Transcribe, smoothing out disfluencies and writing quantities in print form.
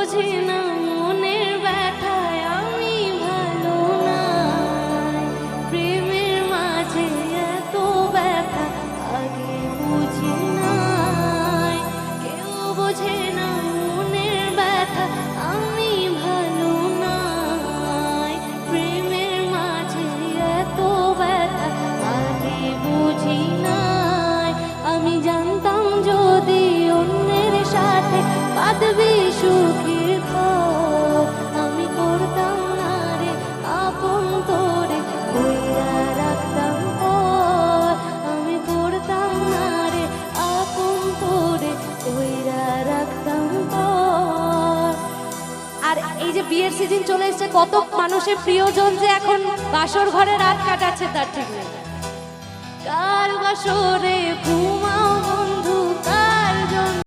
বোঝে না মনের ব্যথায় আমি ভালো নাই, প্রেমের মাঝে এত ব্যথা আগে বুঝি নাই। কেউ বোঝে না মনের ব্যথা আমি ভালো নাই, প্রেমের মাঝে এত ব্যথা আগে বুঝি নাই। আমি জানতাম যদি অন্যের সাথে বাঁধবি সুখের ঘর, আমি করতাম না রে আপন তোরে কইরা রাখতাম পর, আমি করতাম না রে আপন তোরে কইরা রাখতাম পর। আর এই যে বিয়ের সিজন চলে এসেছে, কত মানুষের প্রিয়জন যে এখন বাসর ঘরে রাত কাটাচ্ছে তার ঠিক নেই। কার বাসরে ঘুমাবো